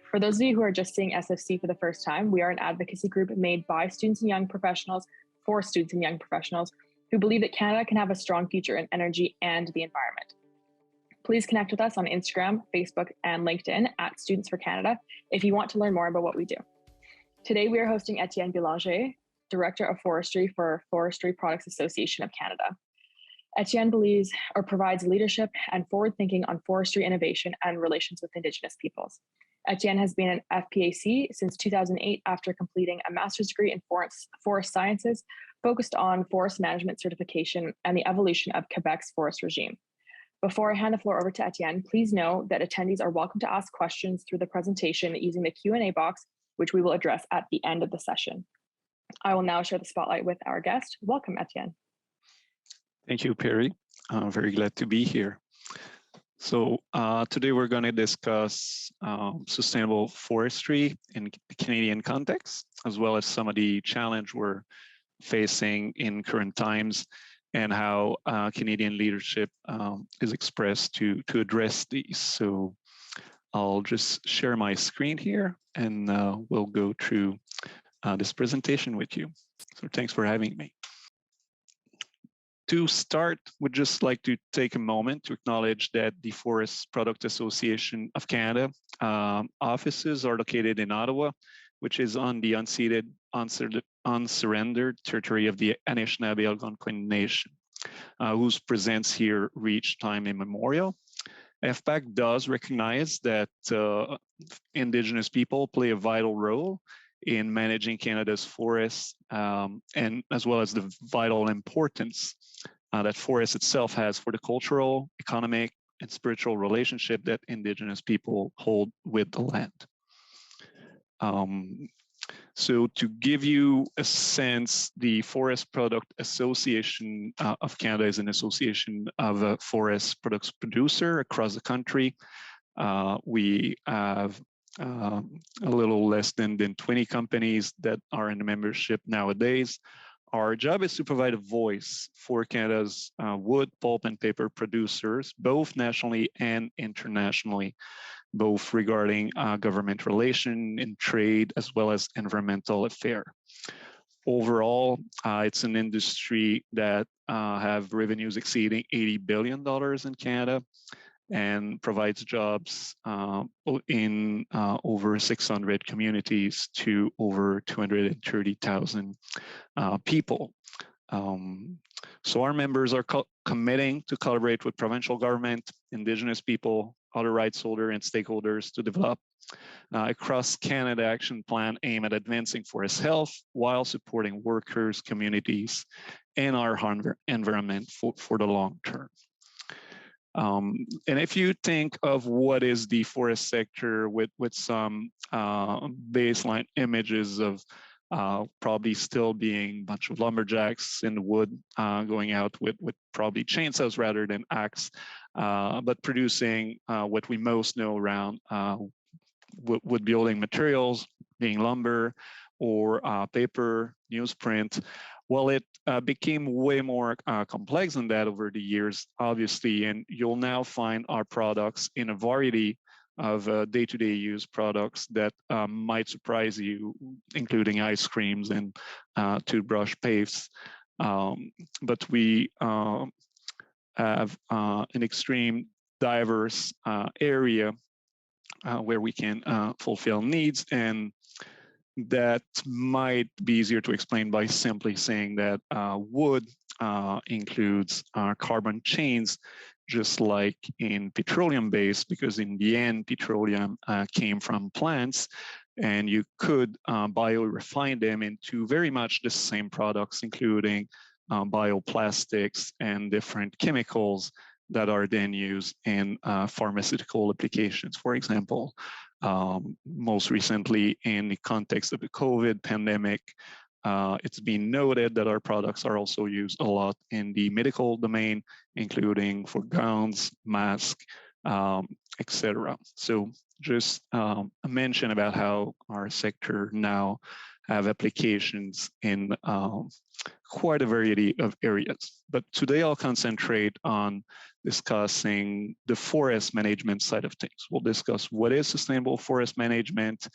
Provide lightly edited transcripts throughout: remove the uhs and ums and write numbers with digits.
For those of you who are just seeing SFC for the first time, we are an advocacy group made by students and young professionals for students and young professionals who believe that Canada can have a strong future in energy and the environment. Please connect with us on Instagram, Facebook, and LinkedIn at Students for Canada if you want to learn more about what we do. Today, we are hosting Etienne Belanger, Director of Forestry for Forestry Products Association of Canada. Etienne believes or provides leadership and forward thinking on forestry innovation and relations with Indigenous peoples. Etienne has been an FPAC since 2008 after completing a master's degree in forest sciences focused on forest management certification and the evolution of Quebec's forest regime. Before I hand the floor over to Etienne, please know that attendees are welcome to ask questions through the presentation using the Q&A box, which we will address at the end of the session. I will now share the spotlight with our guest. Welcome, Etienne. Thank you, Perry. I'm very glad to be here. So today we're going to discuss sustainable forestry in the Canadian context, as well as some of the challenge we're facing in current times and how Canadian leadership is expressed to address these. So I'll just share my screen here and we'll go through this presentation with you. So thanks for having me. To start, we'd just like to take a moment to acknowledge that the Forest Product Association of Canada offices are located in Ottawa, which is on the unceded, unsurrendered territory of the Anishinaabe Algonquin Nation, whose presence here reached time immemorial. FPAC does recognize that Indigenous people play a vital role in managing Canada's forests, and as well as the vital importance that forest itself has for the cultural, economic, and spiritual relationship that Indigenous people hold with the land. So to give you a sense, the Forest Product Association of Canada is an association of forest products producer across the country. We have a little less than 20 companies that are in the membership nowadays. Our job is to provide a voice for Canada's wood, pulp, and paper producers, both nationally and internationally, both regarding government relation and trade, as well as environmental affairs. Overall, it's an industry that have revenues exceeding $80 billion in Canada and provides jobs in over 600 communities to over 230,000 people. So our members are committing to collaborate with provincial government, Indigenous people, other rights holders and stakeholders to develop a cross-Canada action plan aimed at advancing forest health while supporting workers, communities, and our environment for the long term. And if you think of what is the forest sector with some baseline images of probably still being a bunch of lumberjacks in the wood going out with probably chainsaws rather than axe, but producing what we most know around wood building materials, being lumber or paper, newsprint. Well, it became way more complex than that over the years, obviously, and you'll now find our products in a variety of day-to-day use products that might surprise you, including ice creams and toothbrush pastes. But we have an extreme diverse area where we can fulfill needs, and that might be easier to explain by simply saying that wood includes carbon chains, just like in petroleum base, because in the end, petroleum came from plants, and you could biorefine them into very much the same products, including bioplastics and different chemicals that are then used in pharmaceutical applications, for example. Most recently, in the context of the COVID pandemic, it's been noted that our products are also used a lot in the medical domain, including for gowns, masks, etc. So just a mention about how our sector now have applications in quite a variety of areas. But today I'll concentrate on discussing the forest management side of things. We'll discuss what is sustainable forest management,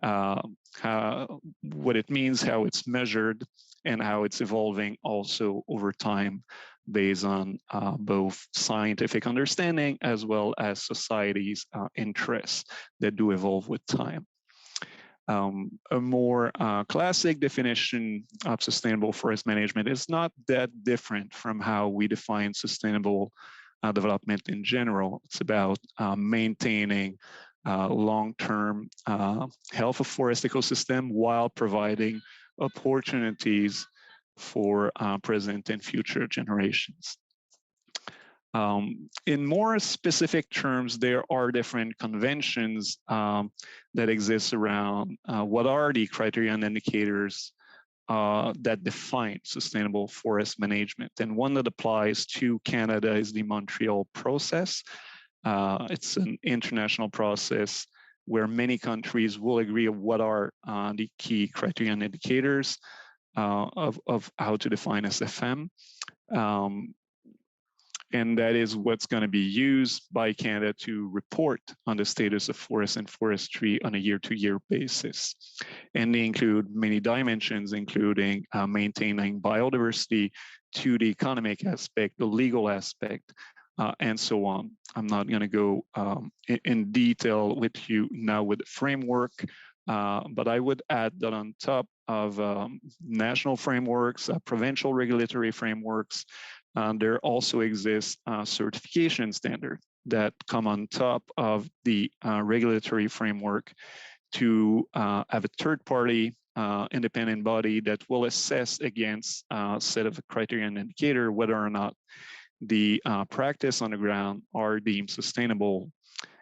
what it means, how it's measured, and how it's evolving also over time based on both scientific understanding as well as society's interests that do evolve with time. A more classic definition of sustainable forest management is not that different from how we define sustainable development in general. It's about maintaining long-term health of forest ecosystem while providing opportunities for present and future generations. In more specific terms, there are different conventions that exist around what are the criterion indicators that define sustainable forest management. And one that applies to Canada is the Montreal process. It's an international process where many countries will agree on what are the key criterion indicators of how to define SFM. And that is what's going to be used by Canada to report on the status of forests and forestry on a year-to-year basis. And they include many dimensions, including maintaining biodiversity, to the economic aspect, the legal aspect, and so on. I'm not going to go in detail with you now with the framework, but I would add that on top of national frameworks, provincial regulatory frameworks, there also exists certification standards that come on top of the regulatory framework to have a third-party independent body that will assess against a set of criterion indicator whether or not the practice on the ground are deemed sustainable,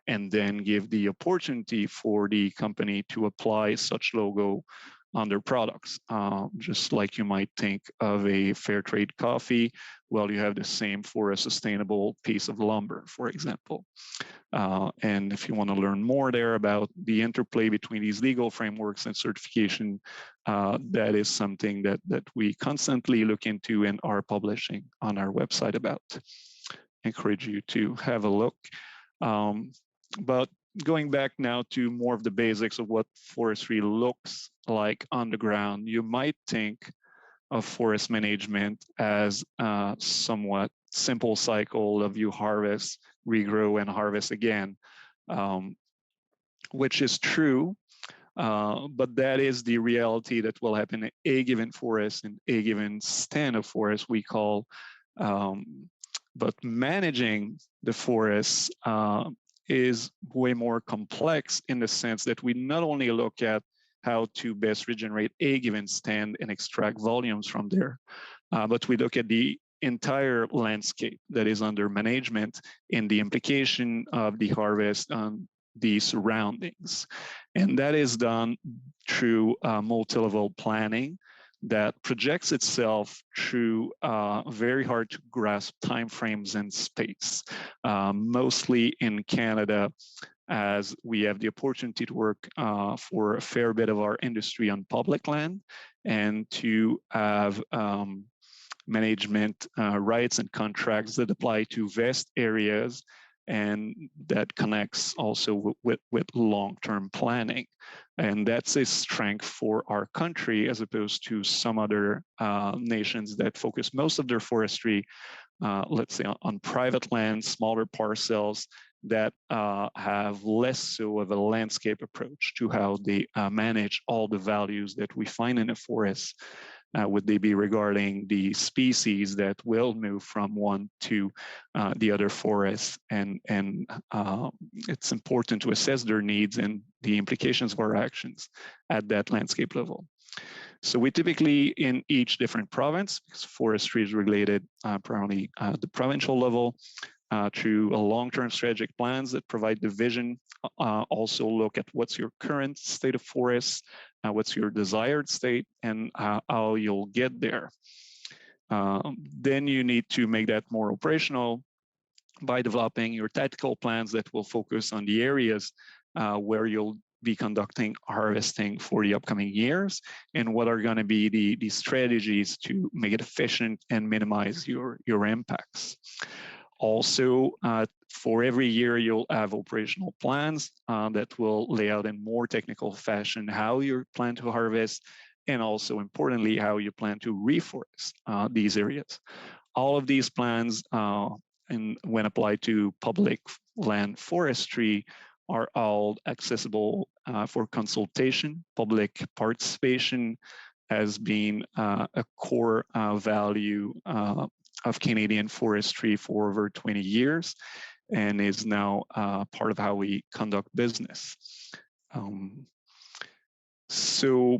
and then give the opportunity for the company to apply such logo on their products. Just like you might think of a fair trade coffee, well, you have the same for a sustainable piece of lumber, for example. And if you want to learn more there about the interplay between these legal frameworks and certification, that is something that we constantly look into and are publishing on our website about. I encourage you to have a look. But going back now to more of the basics of what forestry looks like on the ground, you might think of forest management as a somewhat simple cycle of you harvest, regrow, and harvest again, which is true, but that is the reality that will happen in a given forest, in a given stand of forest we call, but managing the forests is way more complex in the sense that we not only look at how to best regenerate a given stand and extract volumes from there, but we look at the entire landscape that is under management and the implication of the harvest on the surroundings. And that is done through multi-level planning that projects itself through very hard to grasp timeframes and space, mostly in Canada, as we have the opportunity to work for a fair bit of our industry on public land and to have management rights and contracts that apply to vast areas, and that connects also with long-term planning. And that's a strength for our country as opposed to some other nations that focus most of their forestry, let's say on private land, smaller parcels that have less so of a landscape approach to how they manage all the values that we find in a forest. Would they be regarding the species that will move from one to the other forest? And it's important to assess their needs and the implications of our actions at that landscape level. So we typically, in each different province, because forestry is regulated primarily at the provincial level, through a long-term strategic plans that provide the vision, also look at what's your current state of forests, what's your desired state, and how you'll get there. Then you need to make that more operational by developing your tactical plans that will focus on the areas where you'll be conducting harvesting for the upcoming years, and what are going to be the strategies to make it efficient and minimize your impacts. Also, for every year, you'll have operational plans that will lay out in more technical fashion how you plan to harvest, and also importantly, how you plan to reforest these areas. All of these plans, and when applied to public land forestry, are all accessible for consultation. Public participation has been a core value of Canadian forestry for over 20 years and is now part of how we conduct business. So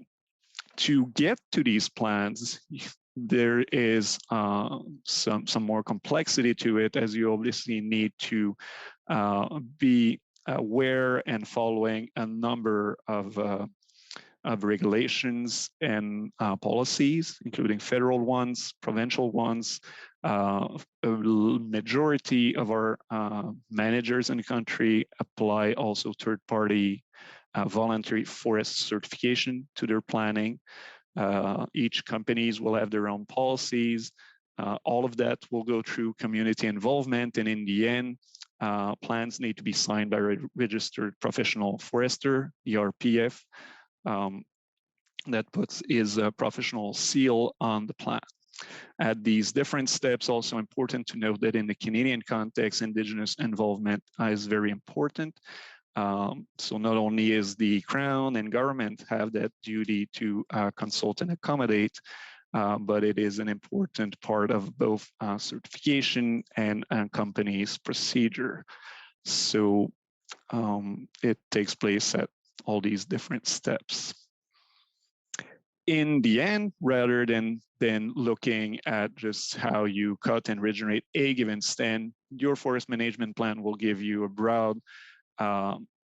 to get to these plans, there is some more complexity to it, as you obviously need to be aware and following a number of regulations and policies, including federal ones, provincial ones. A majority of our managers in the country apply also third-party voluntary forest certification to their planning. Each companies will have their own policies. All of that will go through community involvement, and in the end, plans need to be signed by a registered professional forester, the RPF, that puts his professional seal on the plan. At these different steps, also important to note that in the Canadian context, Indigenous involvement is very important. So not only is the Crown and government have that duty to consult and accommodate, but it is an important part of both certification and company's procedure. So it takes place at all these different steps. In the end, rather than looking at just how you cut and regenerate a given stand, your forest management plan will give you a broad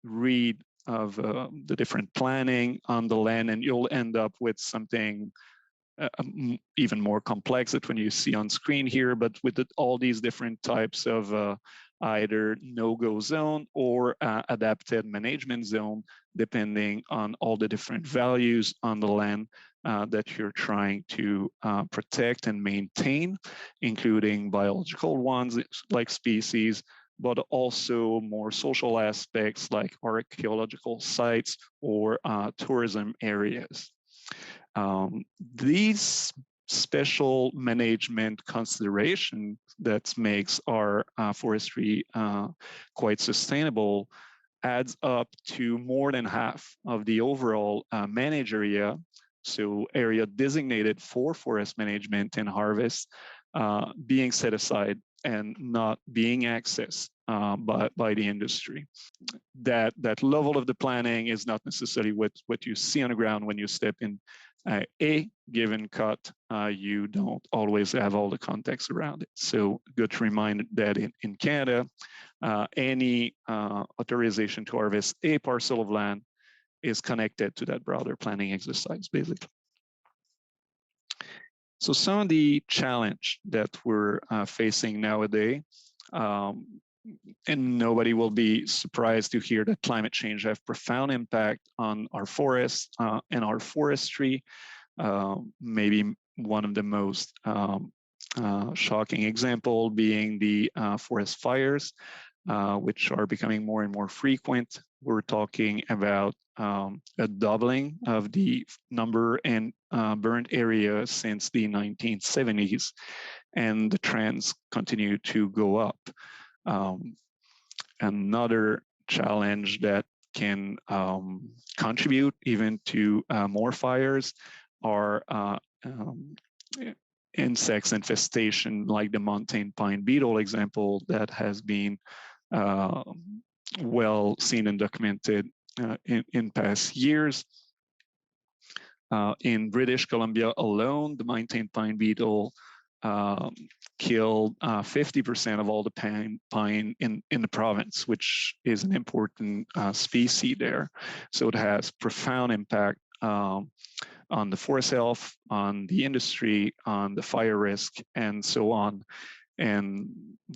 read of the different planning on the land, and you'll end up with something even more complex that when you see on screen here, but with all these different types of either no-go zone or adapted management zone, depending on all the different values on the land that you're trying to protect and maintain, including biological ones like species, but also more social aspects like archaeological sites or tourism areas. These special management consideration that makes our forestry quite sustainable adds up to more than half of the overall managed area, so area designated for forest management and harvest, being set aside and not being accessed by the industry. That level of the planning is not necessarily what you see on the ground when you step in a given cut. You don't always have all the context around it. So good to remind that in Canada, any authorization to harvest a parcel of land is connected to that broader planning exercise, basically. So some of the challenge that we're facing nowadays, and nobody will be surprised to hear that climate change have profound impact on our forests and our forestry. Maybe one of the most shocking example being the forest fires, which are becoming more and more frequent. We're talking about a doubling of the number and burned areas since the 1970s, and the trends continue to go up. Another challenge that can contribute even to more fires are insects infestation, like the mountain pine beetle example that has been well seen and documented in past years. In British Columbia alone, the mountain pine beetle killed 50% of all the pine in the province, which is an important species there. So it has profound impact on the forest health, on the industry, on the fire risk, and so on. And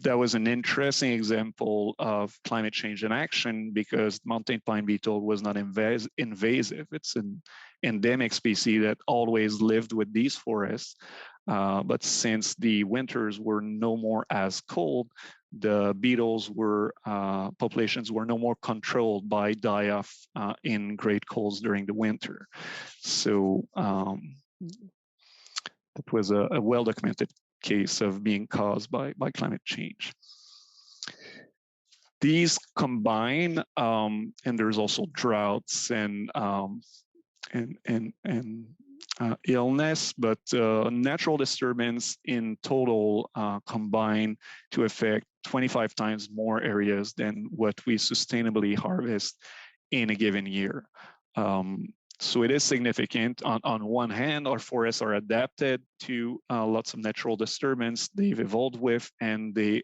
that was an interesting example of climate change in action, because mountain pine beetle was not invasive. It's an endemic species that always lived with these forests. But since the winters were no more as cold, the beetles were populations were no more controlled by die-off in great colds during the winter. So it was a well-documented case of being caused by climate change. These combine, and there's also droughts and illness, but natural disturbance in total combine to affect 25 times more areas than what we sustainably harvest in a given year. So it is significant. On one hand, our forests are adapted to lots of natural disturbance they've evolved with, and they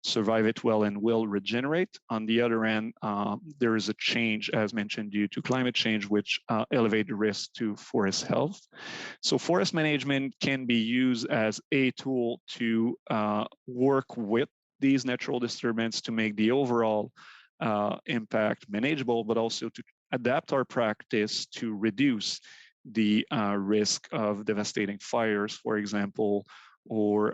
survive it well and will regenerate. On the other hand, there is a change, as mentioned, due to climate change, which elevate the risk to forest health. So forest management can be used as a tool to work with these natural disturbances to make the overall impact manageable, but also to adapt our practice to reduce the risk of devastating fires, for example, or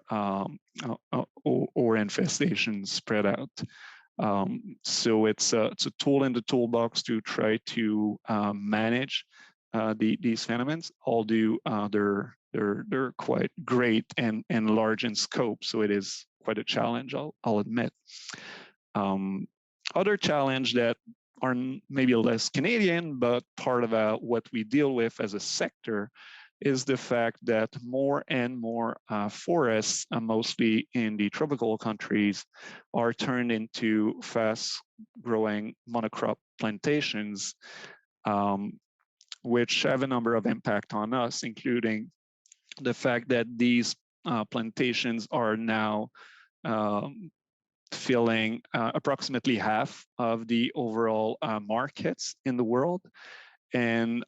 infestation spread out. So it's a tool in the toolbox to try to manage these phenomena. Although they're quite great and large in scope, so it is quite a challenge, I'll admit. Other challenge that are maybe less Canadian, but part of what we deal with as a sector is the fact that more and more forests, mostly in the tropical countries, are turned into fast-growing monocrop plantations, which have a number of impact on us, including the fact that these plantations are now filling approximately half of the overall markets in the world. And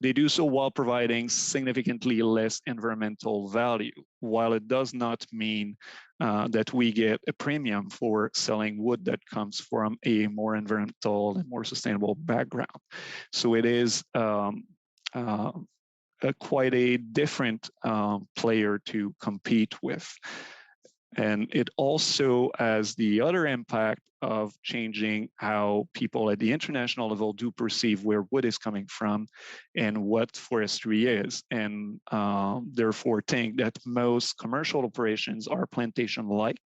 they do so while providing significantly less environmental value, while it does not mean that we get a premium for selling wood that comes from a more environmental and more sustainable background. So it is quite a different player to compete with. And it also has the other impact of changing how people at the international level do perceive where wood is coming from and what forestry is, and therefore think that most commercial operations are plantation-like,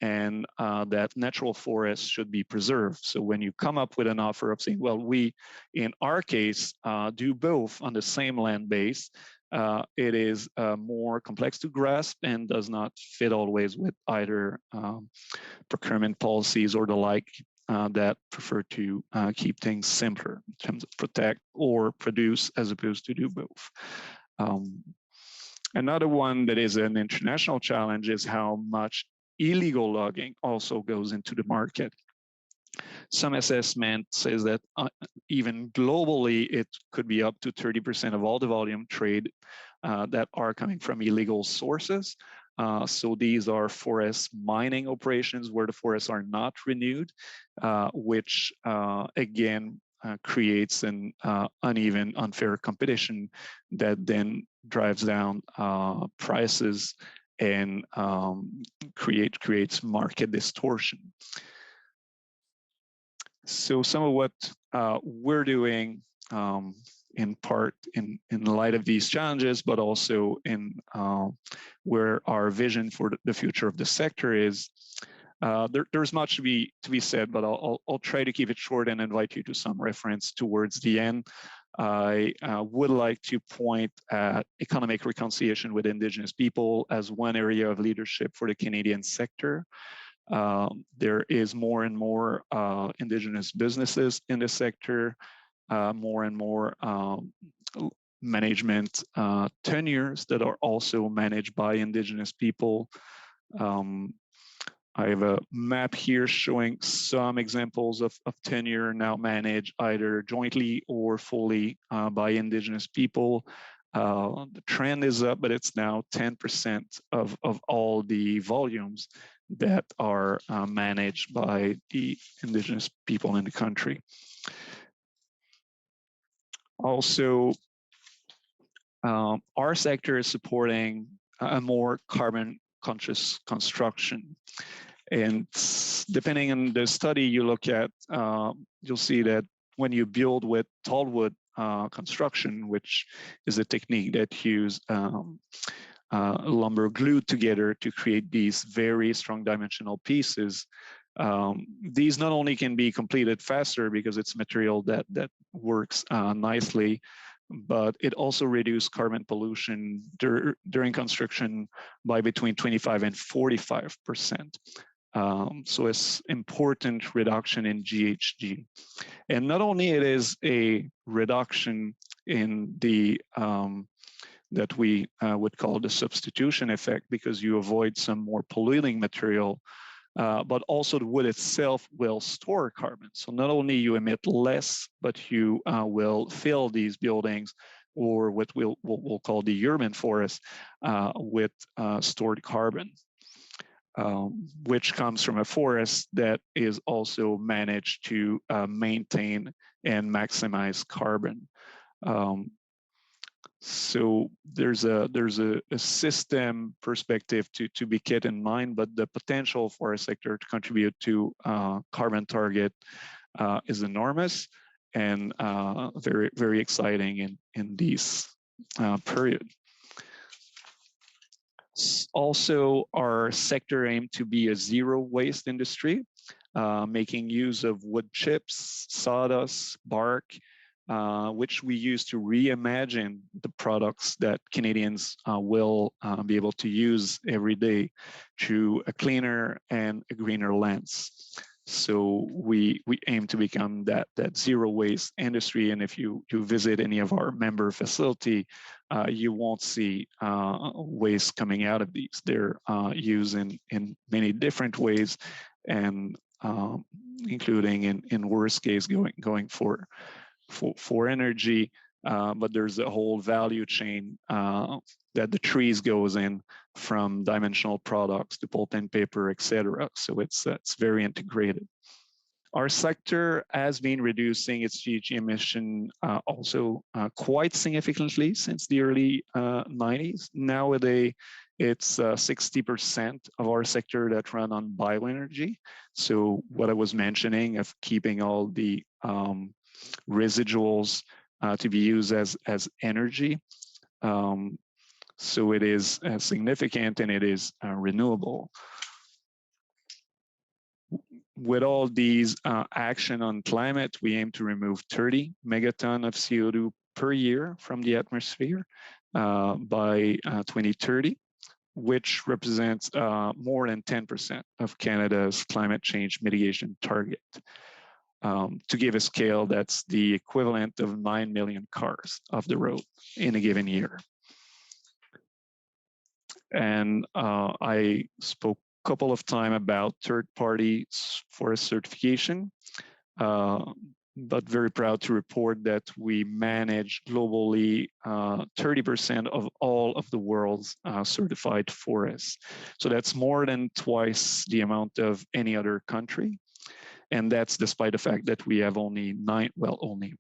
and that natural forests should be preserved. So when you come up with an offer of saying, well, we, in our case, do both on the same land base, it is more complex to grasp and does not fit always with either procurement policies or the like that prefer to keep things simpler in terms of protect or produce as opposed to do both. Another one that is an international challenge is how much illegal logging also goes into the market. Some assessment says that even globally, it could be up to 30% of all the volume trade that are coming from illegal sources. So these are forest mining operations where the forests are not renewed, which again creates an uneven, unfair competition that then drives down prices and creates market distortion. So some of what we're doing in part in light of these challenges, but also in where our vision for the future of the sector is, there's much to be said, but I'll try to keep it short and invite you to some reference towards the end. I would like to point at economic reconciliation with Indigenous people as one area of leadership for the Canadian sector. There is more and more Indigenous businesses in the sector, more and more management tenures that are also managed by Indigenous people. I have a map here showing some examples of tenure now managed either jointly or fully by Indigenous people. The trend is up, but it's now 10% of all the volumes that are managed by the Indigenous people in the country. Also, our sector is supporting a more carbon conscious construction. And depending on the study you look at, you'll see that when you build with tall wood construction, which is a technique that uses lumber glued together to create these very strong dimensional pieces, these not only can be completed faster because it's material that works nicely, but it also reduces carbon pollution during construction by between 25 and 45%. So it's important reduction in GHG. And not only it is a reduction in the that we would call the substitution effect, because you avoid some more polluting material, but also the wood itself will store carbon. So not only you emit less, but you will fill these buildings, or what we'll call the urban forest, with stored carbon, which comes from a forest that is also managed to maintain and maximize carbon. So there's a system perspective to be kept in mind, but the potential for a sector to contribute to carbon target is enormous and very, very exciting in this period. Also, our sector aimed to be a zero waste industry, making use of wood chips, sawdust, bark, which we use to reimagine the products that Canadians will be able to use every day through a cleaner and a greener lens. So we aim to become that zero waste industry. And if you visit any of our member facility, you won't see waste coming out of these. They're used in many different ways, and including in worst case going for energy, but there's a whole value chain that the trees goes in, from dimensional products to pulp and paper, etc. So it's very integrated. Our sector has been reducing its GHG emission also quite significantly since the early 90s. Nowadays, it's 60% of our sector that run on bioenergy. So what I was mentioning of keeping all the residuals to be used as energy. So it is significant, and it is renewable. With all these action on climate, we aim to remove 30 megaton of CO2 per year from the atmosphere by 2030, which represents more than 10% of Canada's climate change mitigation target. To give a scale, that's the equivalent of 9 million cars off the road in a given year. And I spoke a couple of times about third-party forest certification, but very proud to report that we manage globally 30% of all of the world's certified forests. So that's more than twice the amount of any other country. And that's despite the fact that we have only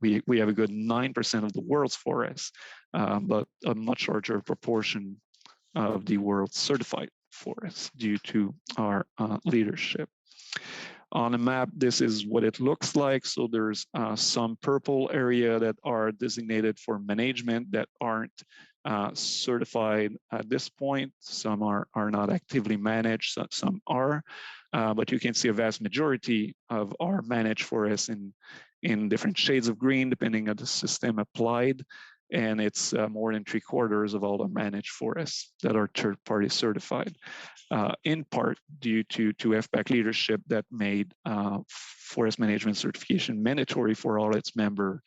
we have a good 9% of the world's forests, but a much larger proportion of the world's certified forests due to our leadership. On a map, this is what it looks like. So there's some purple area that are designated for management that aren't certified at this point. Some are not actively managed, some are. But you can see a vast majority of our managed forests in different shades of green, depending on the system applied. And it's more than 3/4 of all the managed forests that are third-party certified, in part due to FPAC leadership that made forest management certification mandatory for all its members.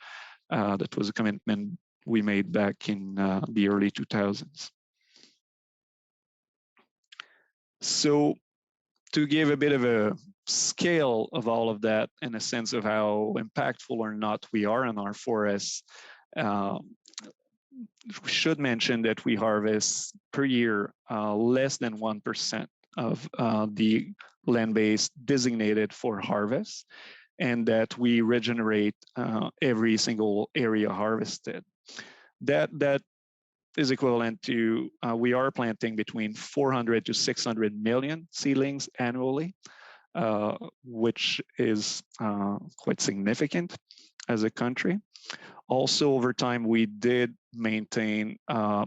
That was a commitment we made back in the early 2000s. So to give a bit of a scale of all of that and a sense of how impactful or not we are in our forests, we should mention that we harvest per year less than 1% of the land base designated for harvest, and that we regenerate every single area harvested. That is equivalent to, we are planting between 400 to 600 million seedlings annually, which is quite significant as a country. Also, over time, we did maintain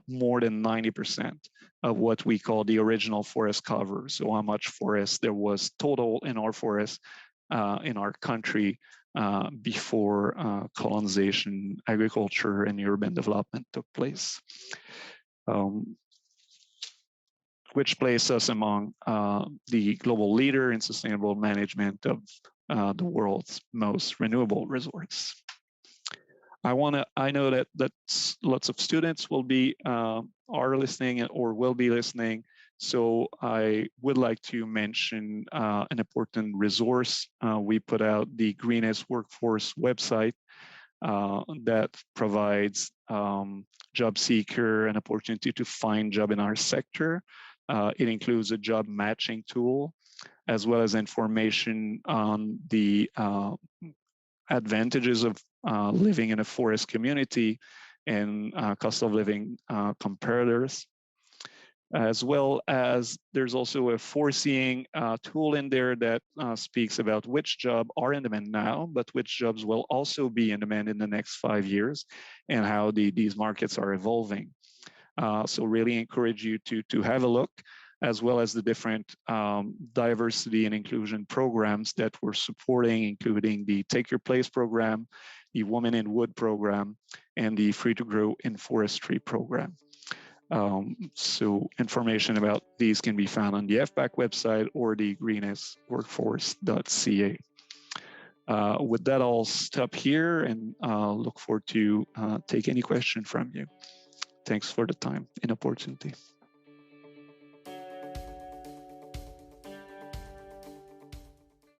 more than 90% of what we call the original forest cover. So how much forest there was total in our forest in our country before colonization, agriculture, and urban development took place. Which places us among the global leader in sustainable management of the world's most renewable resources. I know that lots of students will be are listening or will be listening, so I would like to mention an important resource. We put out the Greenest Workforce website that provides job seeker an opportunity to find job in our sector. It includes a job matching tool, as well as information on the advantages of living in a forest community and cost of living comparators. As well as there's also a foreseeing tool in there that speaks about which jobs are in demand now, but which jobs will also be in demand in the next 5 years, and how these markets are evolving. So really encourage you to have a look, as well as the different diversity and inclusion programs that we're supporting, including the Take Your Place program, the Women in Wood program, and the Free to Grow in Forestry program. So information about these can be found on the FPAC website or the greenestworkforce.ca. With that, I'll stop here and look forward to take any question from you. Thanks for the time and opportunity.